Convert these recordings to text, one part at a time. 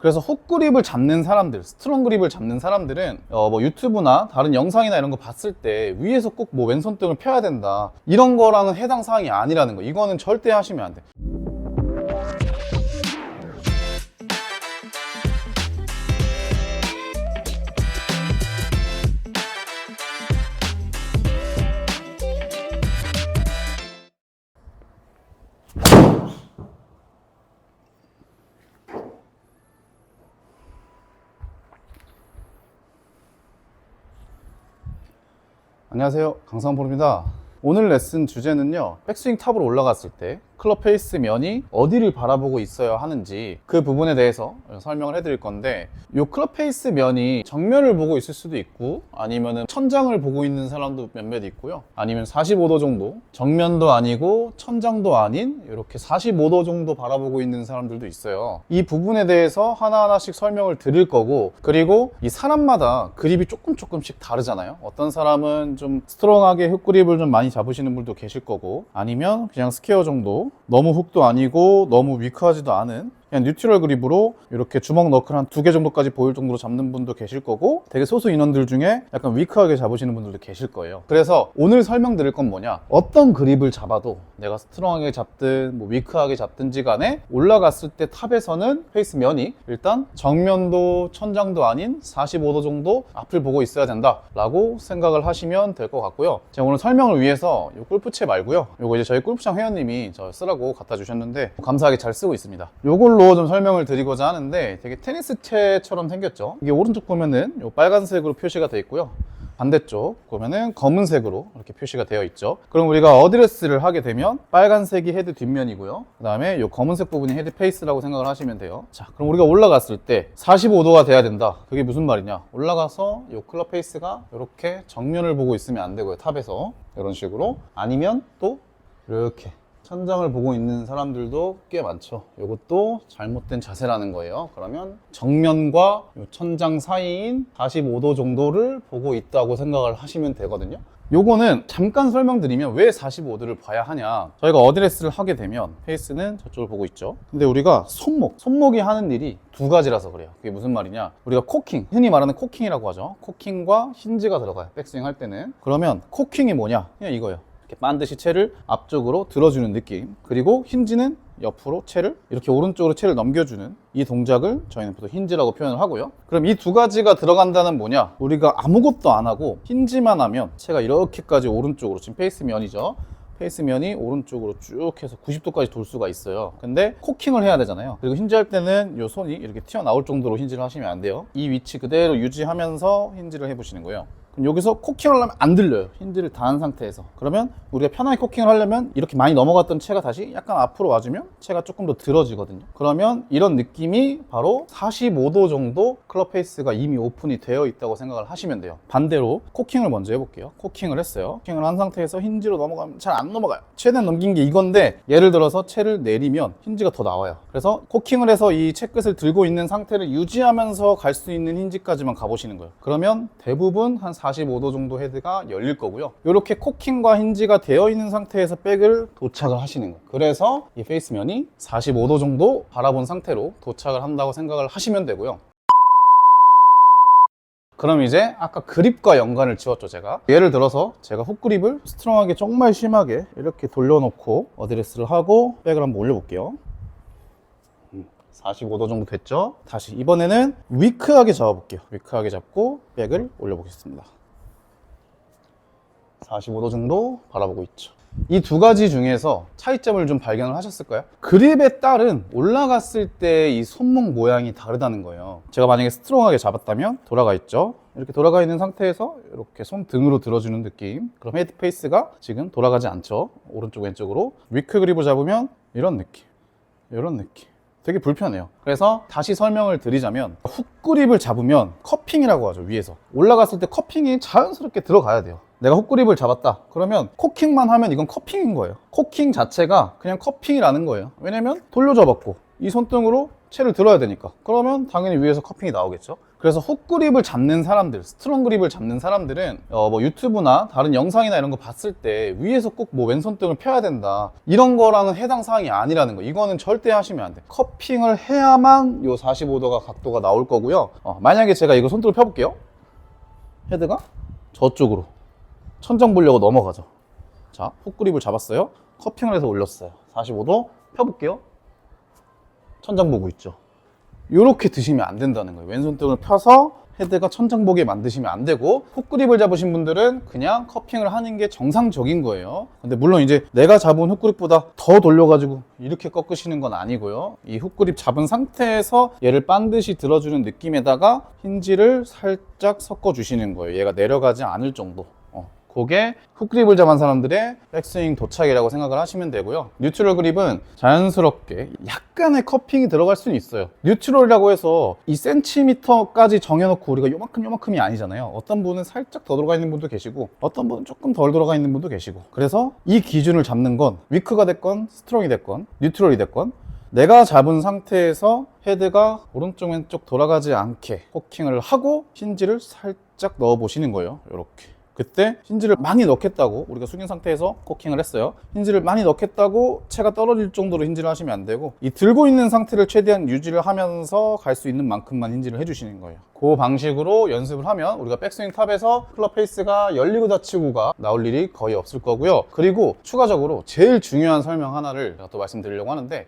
그래서 훅 그립을 잡는 사람들, 스트롱 그립을 잡는 사람들은 뭐 유튜브나 다른 영상이나 이런 거 봤을 때 위에서 꼭 뭐 왼손등을 펴야 된다, 이런 거랑은 해당 사항이 아니라는 거. 이거는 절대 하시면 안 돼. 안녕하세요, 강상포입니다. 오늘 레슨 주제는요, 백스윙 탑으로 올라갔을 때 클럽 페이스 면이 어디를 바라보고 있어야 하는지 그 부분에 대해서 설명을 해드릴 건데, 이 클럽 페이스 면이 정면을 보고 있을 수도 있고, 아니면은 천장을 보고 있는 사람도 몇몇 있고요, 아니면 45도 정도, 정면도 아니고 천장도 아닌 이렇게 45도 정도 바라보고 있는 사람들도 있어요. 이 부분에 대해서 하나하나씩 설명을 드릴 거고, 그리고 이 사람마다 그립이 조금씩 다르잖아요. 어떤 사람은 좀 스트롱하게 훅 그립을 좀 많이 잡으시는 분도 계실 거고, 아니면 그냥 스퀘어 정도, 너무 훅도 아니고 너무 위크하지도 않은 그냥 뉴트럴 그립으로 이렇게 주먹 너클 한 2개 정도까지 보일 정도로 잡는 분도 계실 거고, 되게 소수 인원들 중에 약간 위크하게 잡으시는 분들도 계실 거예요. 그래서 오늘 설명드릴 건 뭐냐, 어떤 그립을 잡아도 내가 스트롱하게 잡든 뭐 위크하게 잡든지 간에 올라갔을 때 탑에서는 페이스 면이 일단 정면도 천장도 아닌 45도 정도 앞을 보고 있어야 된다 라고 생각을 하시면 될 것 같고요. 제가 오늘 설명을 위해서 이 골프채 말고요, 요거 이제 저희 골프장 회원님이 저 쓰라고 갖다 주셨는데 감사하게 잘 쓰고 있습니다. 요걸로 좀 설명을 드리고자 하는데, 되게 테니스 채처럼 생겼죠. 이게 오른쪽 보면은 요 빨간색으로 표시가 되어 있고요, 반대쪽 보면은 검은색으로 이렇게 표시가 되어 있죠. 그럼 우리가 어드레스를 하게 되면 빨간색이 헤드 뒷면이고요, 그 다음에 이 검은색 부분이 헤드 페이스라고 생각을 하시면 돼요. 자, 그럼 우리가 올라갔을 때 45도가 돼야 된다. 그게 무슨 말이냐, 올라가서 이 클럽 페이스가 이렇게 정면을 보고 있으면 안 되고요, 탑에서 이런 식으로. 아니면 또 이렇게 천장을 보고 있는 사람들도 꽤 많죠. 이것도 잘못된 자세라는 거예요. 그러면 정면과 천장 사이인 45도 정도를 보고 있다고 생각을 하시면 되거든요. 요거는 잠깐 설명드리면 왜 45도를 봐야 하냐, 저희가 어드레스를 하게 되면 페이스는 저쪽을 보고 있죠. 근데 우리가 손목이 하는 일이 두 가지라서 그래요. 그게 무슨 말이냐, 우리가 코킹, 흔히 말하는 코킹이라고 하죠. 코킹과 힌지가 들어가요, 백스윙 할 때는. 그러면 코킹이 뭐냐, 그냥 이거예요. 반드시 채를 앞쪽으로 들어주는 느낌, 그리고 힌지는 옆으로 채를 이렇게 오른쪽으로 채를 넘겨주는 이 동작을 저희는 보통 힌지라고 표현을 하고요. 그럼 이 두 가지가 들어간다는 뭐냐, 우리가 아무것도 안 하고 힌지만 하면 채가 이렇게까지 오른쪽으로, 지금 페이스 면이죠, 페이스 면이 오른쪽으로 쭉 해서 90도까지 돌 수가 있어요. 근데 코킹을 해야 되잖아요. 그리고 힌지 할 때는 이 손이 이렇게 튀어나올 정도로 힌지를 하시면 안 돼요. 이 위치 그대로 유지하면서 힌지를 해보시는 거예요. 그럼 여기서 코킹을 하려면 안 들려요, 힌지를 다 한 상태에서. 그러면 우리가 편하게 코킹을 하려면 이렇게 많이 넘어갔던 채가 다시 약간 앞으로 와주면 채가 조금 더 들어지거든요. 그러면 이런 느낌이 바로 45도 정도 클럽 페이스가 이미 오픈이 되어 있다고 생각을 하시면 돼요. 반대로 코킹을 먼저 해볼게요. 코킹을 했어요. 코킹을 한 상태에서 힌지로 넘어가면 잘 안 넘어가요. 최대한 넘긴 게 이건데, 예를 들어서 채를 내리면 힌지가 더 나와요. 그래서 코킹을 해서 이 채 끝을 들고 있는 상태를 유지하면서 갈 수 있는 힌지까지만 가보시는 거예요. 그러면 대부분 한 45도 정도 헤드가 열릴 거고요. 이렇게 코킹과 힌지가 되어 있는 상태에서 백을 도착을 하시는 거예요. 그래서 이 페이스면이 45도 정도 바라본 상태로 도착을 한다고 생각을 하시면 되고요. 그럼 이제 아까 그립과 연관을 지었죠, 제가. 예를 들어서 제가 훅 그립을 스트롱하게 정말 심하게 이렇게 돌려놓고 어드레스를 하고 백을 한번 올려볼게요. 45도 정도 됐죠? 다시 이번에는 위크하게 잡아볼게요. 위크하게 잡고 백을 올려보겠습니다. 45도 정도 바라보고 있죠. 이 두 가지 중에서 차이점을 좀 발견을 하셨을까요? 그립에 따른 올라갔을 때 이 손목 모양이 다르다는 거예요. 제가 만약에 스트롱하게 잡았다면 돌아가 있죠. 이렇게 돌아가 있는 상태에서 이렇게 손 등으로 들어주는 느낌. 그럼 헤드 페이스가 지금 돌아가지 않죠. 오른쪽 왼쪽으로. 위크 그립을 잡으면 이런 느낌, 이런 느낌. 되게 불편해요. 그래서 다시 설명을 드리자면, 훅 그립을 잡으면 커핑이라고 하죠. 위에서 올라갔을 때 커핑이 자연스럽게 들어가야 돼요. 내가 훅 그립을 잡았다 그러면 코킹만 하면 이건 커핑인 거예요. 코킹 자체가 그냥 커핑이라는 거예요. 왜냐면 돌려잡았고 이 손등으로 채를 들어야 되니까. 그러면 당연히 위에서 커핑이 나오겠죠. 그래서 훅 그립을 잡는 사람들, 스트롱 그립을 잡는 사람들은 뭐 유튜브나 다른 영상이나 이런 거 봤을 때 위에서 꼭 뭐 왼손등을 펴야 된다, 이런 거랑은 해당 사항이 아니라는 거. 이거는 절대 하시면 안 돼. 커핑을 해야만 요 45도가 각도가 나올 거고요. 만약에 제가 이거 손등을 펴볼게요. 헤드가 저쪽으로 천장 보려고 넘어가죠. 자, 훅 그립을 잡았어요. 커핑을 해서 올렸어요. 45도 펴볼게요. 천장 보고 있죠. 이렇게 드시면 안 된다는 거예요. 왼손등을 펴서 헤드가 천장 보게 만드시면 안 되고, 훅 그립을 잡으신 분들은 그냥 커핑을 하는 게 정상적인 거예요. 근데 물론 이제 내가 잡은 훅 그립보다 더 돌려가지고 이렇게 꺾으시는 건 아니고요. 이 훅 그립 잡은 상태에서 얘를 반드시 들어주는 느낌에다가 힌지를 살짝 섞어 주시는 거예요. 얘가 내려가지 않을 정도. 그게 훅 그립을 잡은 사람들의 백스윙 도착이라고 생각을 하시면 되고요. 뉴트럴 그립은 자연스럽게 약간의 커핑이 들어갈 수는 있어요. 뉴트럴이라고 해서 2cm까지 정해놓고 우리가 요만큼이 아니잖아요. 어떤 분은 살짝 더 들어가 있는 분도 계시고, 어떤 분은 조금 덜 들어가 있는 분도 계시고. 그래서 이 기준을 잡는 건 위크가 됐건 스트롱이 됐건 뉴트럴이 됐건 내가 잡은 상태에서 헤드가 오른쪽 왼쪽 돌아가지 않게 코킹을 하고 힌지를 살짝 넣어 보시는 거예요. 이렇게. 그때 힌지를 많이 넣겠다고, 우리가 숙인 상태에서 코킹을 했어요. 힌지를 많이 넣겠다고 채가 떨어질 정도로 힌지를 하시면 안 되고, 이 들고 있는 상태를 최대한 유지를 하면서 갈 수 있는 만큼만 힌지를 해주시는 거예요. 그 방식으로 연습을 하면 우리가 백스윙 탑에서 클럽 페이스가 열리고 닫히고가 나올 일이 거의 없을 거고요. 그리고 추가적으로 제일 중요한 설명 하나를 제가 또 말씀드리려고 하는데,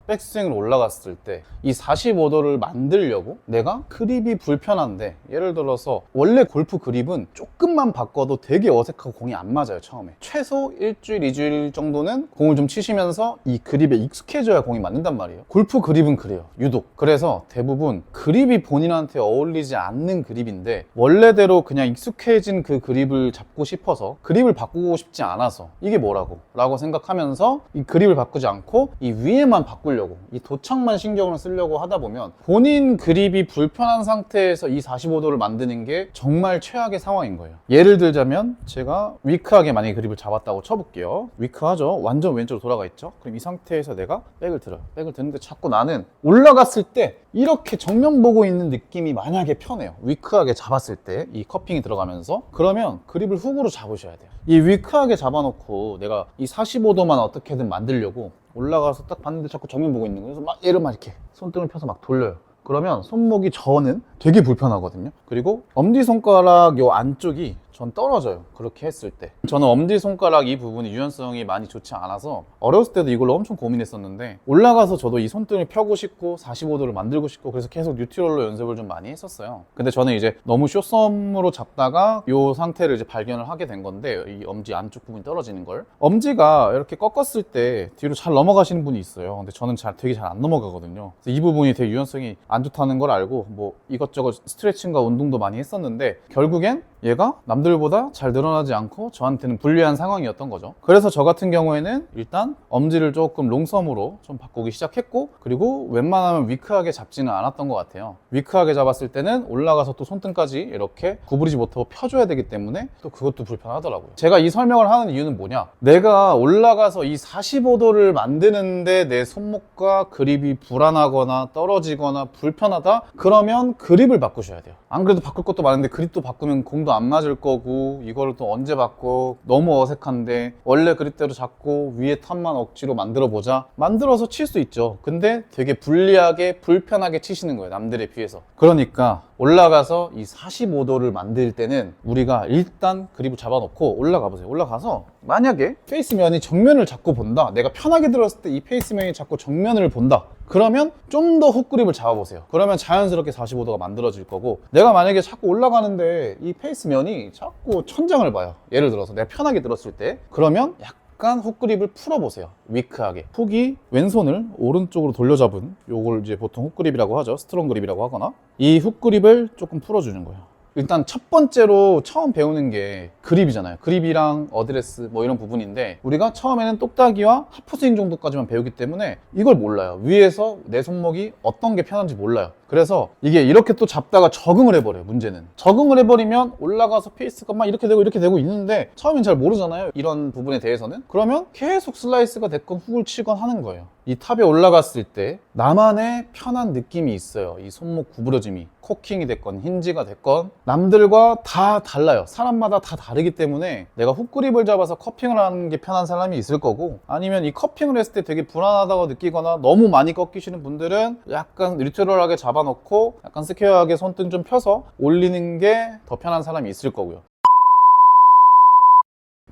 백스윙을 올라갔을 때 이 45도를 만들려고 내가 그립이 불편한데, 예를 들어서 원래 골프 그립은 조금만 바꿔도 되게 어색하고 공이 안 맞아요. 처음에 최소 일주일, 2주일 정도는 공을 좀 치시면서 이 그립에 익숙해져야 공이 맞는단 말이에요. 골프 그립은 그래요, 유독. 그래서 대부분 그립이 본인한테 어울리지 않는 그립인데 원래대로 그냥 익숙해진 그 그립을 잡고 싶어서, 그립을 바꾸고 싶지 않아서 이게 뭐라고 라고 생각하면서 이 그립을 바꾸지 않고 이 위에만 바꾸려고, 이 도착만 신경을 쓰려고 하다 보면 본인 그립이 불편한 상태에서 이 45도를 만드는 게 정말 최악의 상황인 거예요. 예를 들자면 제가 위크하게 만약에 그립을 잡았다고 쳐볼게요. 위크하죠. 완전 왼쪽으로 돌아가 있죠. 그럼 이 상태에서 내가 백을 들어요. 백을 드는데 자꾸 나는 올라갔을 때 이렇게 정면 보고 있는 느낌이 만약에 편해요. 위크하게 잡았을 때 이 커핑이 들어가면서. 그러면 그립을 훅으로 잡으셔야 돼요. 이 위크하게 잡아놓고 내가 이 45도만 어떻게든 만들려고 올라가서 딱 봤는데 자꾸 정면 보고 있는 거예요. 그래서 막 얘를 막 이렇게 손등을 펴서 막 돌려요. 그러면 손목이 저는 되게 불편하거든요. 그리고 엄지손가락 요 안쪽이 전 떨어져요. 그렇게 했을 때 저는 엄지손가락 이 부분이 유연성이 많이 좋지 않아서 어렸을 때도 이걸로 엄청 고민했었는데, 올라가서 저도 이 손등을 펴고 싶고 45도를 만들고 싶고 그래서 계속 뉴트럴로 연습을 좀 많이 했었어요. 근데 저는 이제 너무 숏썸으로 잡다가 이 상태를 이제 발견을 하게 된 건데, 이 엄지 안쪽 부분이 떨어지는 걸, 엄지가 이렇게 꺾었을 때 뒤로 잘 넘어가시는 분이 있어요. 근데 저는 되게 잘 안 넘어가거든요. 그래서 이 부분이 되게 유연성이 안 좋다는 걸 알고 뭐 이것저것 스트레칭과 운동도 많이 했었는데, 결국엔 얘가 남들보다 잘 늘어나지 않고 저한테는 불리한 상황이었던 거죠. 그래서 저 같은 경우에는 일단 엄지를 조금 롱썸으로 좀 바꾸기 시작했고, 그리고 웬만하면 위크하게 잡지는 않았던 것 같아요. 위크하게 잡았을 때는 올라가서 또 손등까지 이렇게 구부리지 못하고 펴줘야 되기 때문에 또 그것도 불편하더라고요. 제가 이 설명을 하는 이유는 뭐냐, 내가 올라가서 이 45도를 만드는데 내 손목과 그립이 불안하거나 떨어지거나 불편하다? 그러면 그립을 바꾸셔야 돼요. 안 그래도 바꿀 것도 많은데 그립도 바꾸면 공도 안 맞을 거고, 이거를 또 언제 바꿔, 너무 어색한데 원래 그립대로 잡고 위에 탑만 억지로 만들어 보자, 만들어서 칠 수 있죠. 근데 되게 불리하게 불편하게 치시는 거예요, 남들에 비해서. 그러니까 올라가서 이 45도를 만들 때는 우리가 일단 그립을 잡아놓고 올라가 보세요. 올라가서 만약에 페이스면이 정면을 잡고 본다, 내가 편하게 들었을 때 이 페이스면이 자꾸 정면을 본다, 그러면 좀 더 훅 그립을 잡아보세요. 그러면 자연스럽게 45도가 만들어질 거고, 내가 만약에 자꾸 올라가는데 이 페이스면이 자꾸 천장을 봐요. 예를 들어서 내가 편하게 들었을 때, 그러면 약간 훅 그립을 풀어보세요. 위크하게. 훅이 왼손을 오른쪽으로 돌려잡은 요걸 이제 보통 훅 그립이라고 하죠. 스트롱 그립이라고 하거나. 이 훅 그립을 조금 풀어주는 거예요. 일단 첫 번째로 처음 배우는 게 그립이잖아요. 그립이랑 어드레스 뭐 이런 부분인데, 우리가 처음에는 똑딱이와 하프스윙 정도까지만 배우기 때문에 이걸 몰라요. 위에서 내 손목이 어떤 게 편한지 몰라요. 그래서 이게 이렇게 또 잡다가 적응을 해버려요. 문제는 적응을 해버리면 올라가서 페이스가 막 이렇게 되고 있는데 처음엔 잘 모르잖아요, 이런 부분에 대해서는. 그러면 계속 슬라이스가 됐건 훅을 치건 하는 거예요. 이 탑에 올라갔을 때 나만의 편한 느낌이 있어요. 이 손목 구부러짐이 코킹이 됐건 힌지가 됐건 남들과 다 달라요. 사람마다 다 다르기 때문에 내가 훅그립을 잡아서 커핑을 하는 게 편한 사람이 있을 거고, 아니면 이 커핑을 했을 때 되게 불안하다고 느끼거나 너무 많이 꺾이시는 분들은 약간 뉴트럴하게 잡아놓고 약간 스퀘어하게 손등 좀 펴서 올리는 게 더 편한 사람이 있을 거고요.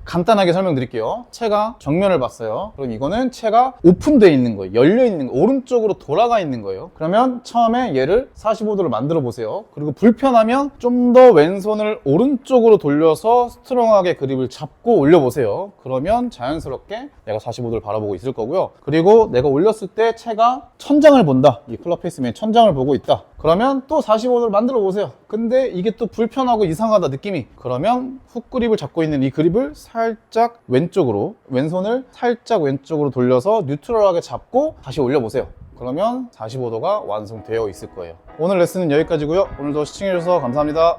간단하게 설명드릴게요. 채가 정면을 봤어요. 그럼 이거는 채가 오픈되어 있는 거예요. 열려 있는 거, 오른쪽으로 돌아가 있는 거예요. 그러면 처음에 얘를 45도를 만들어 보세요. 그리고 불편하면 좀 더 왼손을 오른쪽으로 돌려서 스트롱하게 그립을 잡고 올려보세요. 그러면 자연스럽게 내가 45도를 바라보고 있을 거고요. 그리고 내가 올렸을 때 채가 천장을 본다. 이 클럽 페이스면 천장을 보고 있다. 그러면 또 45도를 만들어 보세요. 근데 이게 또 불편하고 이상하다 느낌이. 그러면 훅 그립을 잡고 있는 이 그립을 살짝 왼쪽으로, 왼손을 살짝 왼쪽으로 돌려서 뉴트럴하게 잡고 다시 올려보세요. 그러면 45도가 완성되어 있을 거예요. 오늘 레슨은 여기까지고요. 오늘도 시청해주셔서 감사합니다.